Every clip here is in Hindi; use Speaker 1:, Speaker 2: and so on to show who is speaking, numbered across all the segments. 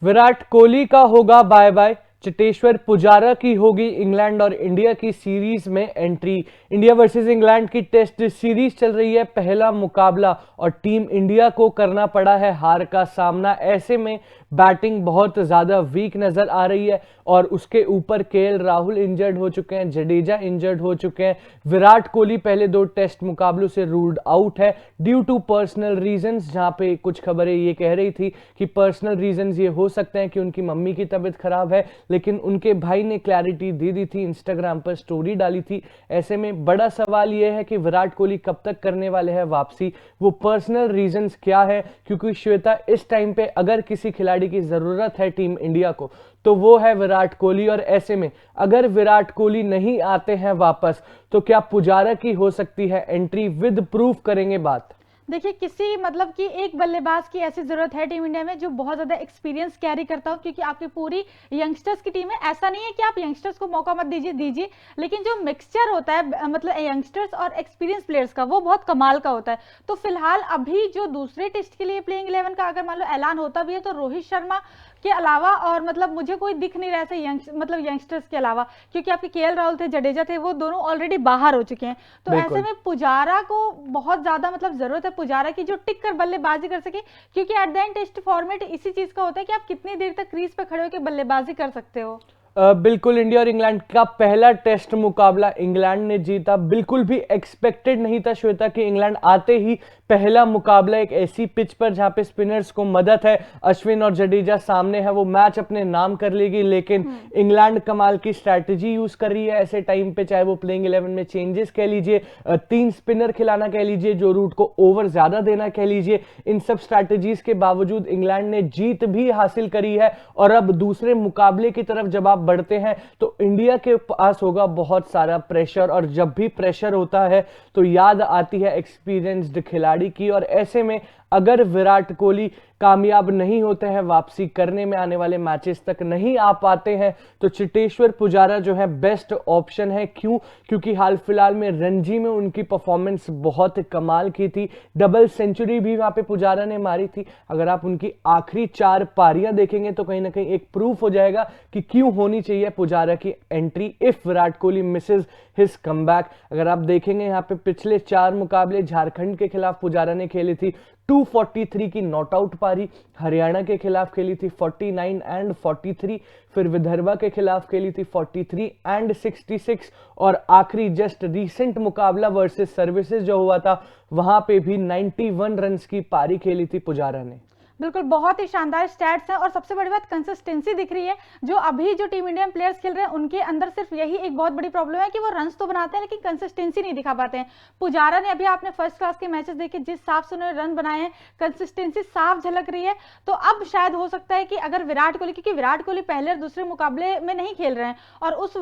Speaker 1: विराट कोहली का होगा बाय बाय। चेतेश्वर पुजारा की होगी इंग्लैंड और इंडिया की सीरीज में एंट्री। इंडिया वर्सेस इंग्लैंड की टेस्ट सीरीज चल रही है, पहला मुकाबला और टीम इंडिया को करना पड़ा है हार का सामना। ऐसे में बैटिंग बहुत ज्यादा वीक नजर आ रही है और उसके ऊपर केएल राहुल इंजर्ड हो चुके हैं, जडेजा इंजर्ड हो चुके हैं। विराट कोहली पहले दो टेस्ट मुकाबलों से रूल्ड आउट है ड्यू टू पर्सनल रीजंस, जहां पे कुछ खबरें ये कह रही थी कि पर्सनल रीजंस ये हो सकते हैं कि उनकी मम्मी की तबीयत खराब है, लेकिन उनके भाई ने क्लैरिटी दे दी थी, इंस्टाग्राम पर स्टोरी डाली थी। ऐसे में बड़ा सवाल यह है कि विराट कोहली कब तक करने वाले हैं वापसी, वो पर्सनल रीजंस क्या है, क्योंकि श्वेता इस टाइम पे अगर किसी खिलाड़ी की जरूरत है टीम इंडिया को तो वो है विराट कोहली। और ऐसे में अगर विराट कोहली नहीं आते हैं वापस तो क्या पुजारा की हो सकती है एंट्री, विद प्रूफ करेंगे बात।
Speaker 2: देखिए, किसी मतलब कि एक बल्लेबाज की ऐसी जरूरत है टीम इंडिया में जो बहुत ज्यादा एक्सपीरियंस कैरी करता हो, क्योंकि आपकी पूरी यंगस्टर्स की टीम है। ऐसा नहीं है कि आप यंगस्टर्स को मौका मत दीजिए दीजिए लेकिन जो मिक्सचर होता है मतलब यंगस्टर्स और एक्सपीरियंस प्लेयर्स का, वो बहुत कमाल का होता है। तो फिलहाल अभी जो दूसरे टेस्ट के लिए प्लेइंग 11 का अगर मान लो ऐलान होता भी है तो रोहित शर्मा के अलावा और मतलब मुझे कोई दिख नहीं रहा ऐसे यंगस्टर्स के अलावा, क्योंकि आपके केएल राहुल थे, जडेजा थे, वो दोनों ऑलरेडी बाहर हो चुके हैं। तो ऐसे में पुजारा को बहुत ज्यादा मतलब जरूरत है, पुजारा की जो टिक कर बल्लेबाजी कर सके, क्योंकि at the end test format इसी चीज का होता है कि आप कितनी देर तक क्रीज पे खड़े होकर बल्लेबाजी कर सकते हो।
Speaker 1: बिल्कुल, इंडिया और इंग्लैंड का पहला टेस्ट मुकाबला इंग्लैंड ने जीता। बिल्कुल भी एक्सपेक्टेड नहीं था श्वेता कि इंग्लैंड आते ही पहला मुकाबला एक ऐसी पिच पर जहां पे स्पिनर्स को मदद है, अश्विन और जडेजा सामने है, वो मैच अपने नाम कर लेगी। लेकिन इंग्लैंड कमाल की स्ट्रैटेजी यूज कर रही है ऐसे टाइम पे, चाहे वो प्लेइंग 11 में चेंजेस कह लीजिए, तीन स्पिनर खिलाना कह लीजिए, जो रूट को ओवर ज्यादा देना कह लीजिए, इन सब स्ट्रैटेजीज के बावजूद इंग्लैंड ने जीत भी हासिल करी है। और अब दूसरे मुकाबले की तरफ जब आप बढ़ते हैं तो इंडिया के पास होगा बहुत सारा प्रेशर, और जब भी प्रेशर होता है तो याद आती है एक्सपीरियंस्ड खिलाड़ी की। और ऐसे में अगर विराट कोहली कामयाब नहीं होते हैं, वापसी करने में आने वाले मैचेस तक नहीं आ पाते हैं, तो चेतेश्वर पुजारा जो है बेस्ट ऑप्शन है। क्यों? क्योंकि हाल फिलहाल में रणजी में उनकी परफॉर्मेंस बहुत कमाल की थी, डबल सेंचुरी भी वहां पे पुजारा ने मारी थी। अगर आप उनकी आखिरी 4 पारियां देखेंगे तो कहीं ना कहीं एक प्रूफ हो जाएगा कि क्यों होनी चाहिए पुजारा की entry if Virat Kohli misses his comeback. अगर आप देखेंगे यहाँ पे पिछले 4 मुकाबले झारखंड के खिलाफ पुजारा ने खेली थी 243 की नॉट आउट पारी, हरियाणा के खिलाफ खेली थी 49 एंड 43, फिर विदर्भा के खिलाफ खेली थी 43 एंड 66, और आखिरी जस्ट रीसेंट मुकाबला वर्सेस सर्विसेज जो हुआ था वहां पे भी 91 रन्स की पारी खेली थी पुजारा ने।
Speaker 2: बिल्कुल, बहुत ही शानदार स्टैट्स हैं और सबसे बड़ी बात कंसिस्टेंसी दिख रही है। जो अभी जो टीम इंडियन प्लेयर्स खेल रहे हैं उनके अंदर सिर्फ यही एक बहुत बड़ी प्रॉब्लम है कि वो रन्स तो बनाते हैं लेकिन कंसिस्टेंसी नहीं दिखा पाते हैं। पुजारा ने अभी आपने फर्स्ट क्लास के मैचेस देखे, जिस हिसाब से उन्होंने रन बनाए हैं, कंसिस्टेंसी साफ झलक रही है। तो अब शायद हो सकता है कि अगर विराट कोहली, क्योंकि विराट कोहली पहले और दूसरे मुकाबले में नहीं खेल रहे हैं और इस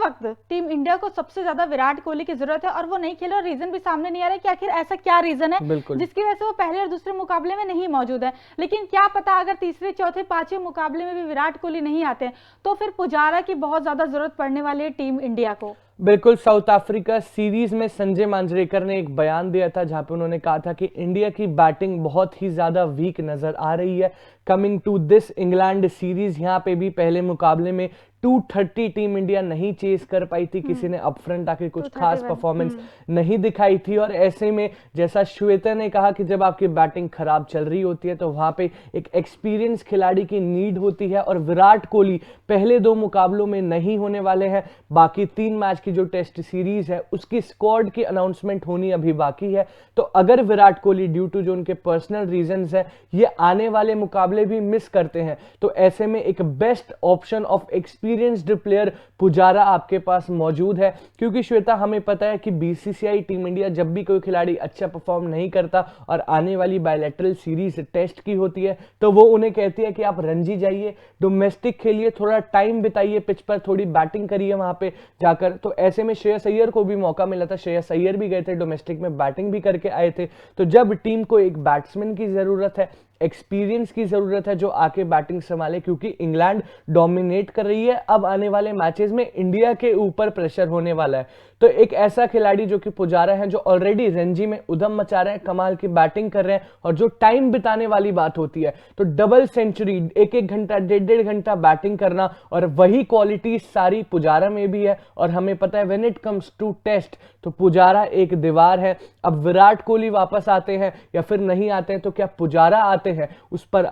Speaker 2: वक्त टीम इंडिया को सबसे ज्यादा विराट कोहली की जरूरत है और वो नहीं खेल रहे, रीजन भी सामने नहीं आ रहा है कि आखिर ऐसा क्या रीजन है जिसकी वजह से वो पहले और दूसरे मुकाबले में नहीं मौजूद है। लेकिन क्या पता अगर तीसरे चौथे पांचवें मुकाबले में भी विराट कोहली नहीं आते हैं तो फिर पुजारा की बहुत ज्यादा जरूरत पड़ने वाली है टीम इंडिया को।
Speaker 1: बिल्कुल, साउथ अफ्रीका सीरीज में संजय मांजरेकर ने एक बयान दिया था जहां पे उन्होंने कहा था कि इंडिया की बैटिंग बहुत ही ज्यादा वीक नजर आ रही है। Coming to this England series, यहां पे भी पहले मुकाबले में 230 टीम इंडिया नहीं चेस कर पाई थी, किसी ने अपफ्रंट आके कुछ खास परफॉर्मेंस नहीं दिखाई थी। और ऐसे में जैसा श्वेता ने कहा कि जब आपकी बैटिंग खराब चल रही होती है तो वहां पे एक एक्सपीरियंस खिलाड़ी की नीड होती है, और विराट कोहली पहले 2 मुकाबलों में नहीं होने वाले हैं। बाकी 3 मैच की जो टेस्ट सीरीज है उसकी स्क्वाड की अनाउंसमेंट होनी अभी बाकी है। तो अगर विराट कोहली ड्यू टू जो उनके पर्सनल रीजंस है ये आने वाले मुकाबले भी मिस करते हैं, तो ऐसे में एक best option of experienced player Pujara आपके पास मौजूद है। क्योंकि श्वेता, हमें पता है कि बीसीसीआई टीम इंडिया जब भी कोई खिलाड़ी अच्छा परफॉर्म नहीं करता और आने वाली बायलैटरल सीरीज टेस्ट की होती है तो वो उन्हें कहती है कि आप रणजी जाइए, डोमेस्टिक खेलिए, थोड़ा टाइम बिताइए पिच पर, थोड़ी बैटिंग करिए वहां पे जाकर। तो ऐसे में श्रेयस अय्यर को भी मौका मिला था, श्रेयस अय्यर भी गए थे डोमेस्टिक में, बैटिंग भी करके आए थे। तो जब टीम को एक बैट्समैन की जरूरत है, एक्सपीरियंस की ज़रूरत है जो आके बैटिंग संभाले, क्योंकि इंग्लैंड डोमिनेट कर रही है। अब आने वाले मैचेस में इंडिया के ऊपर प्रेशर होने वाला है। तो एक ऐसा खिलाड़ी जो कि पुजारा है, जो ऑलरेडी रणजी में उधम मचा रहे हैं, कमाल की बैटिंग कर रहे हैं, और जो टाइम बिताने वाली बात होती है तो डबल सेंचुरी, एक एक घंटा, डेढ़ घंटा बैटिंग करना, और वही क्वालिटी सारी पुजारा में भी है। और हमें पता है when it comes to test तो पुजारा एक दीवार है। अब विराट कोहली वापस आते हैं या फिर नहीं आते हैं, तो क्या पुजारा आते हैं, उस पर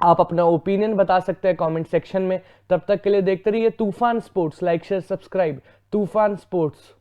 Speaker 1: आप अपना ओपिनियन बता सकते हैं कमेंट सेक्शन में। तब तक के लिए देखते रहिए तूफान स्पोर्ट्स। लाइक शेयर सब्सक्राइब तूफान स्पोर्ट्स।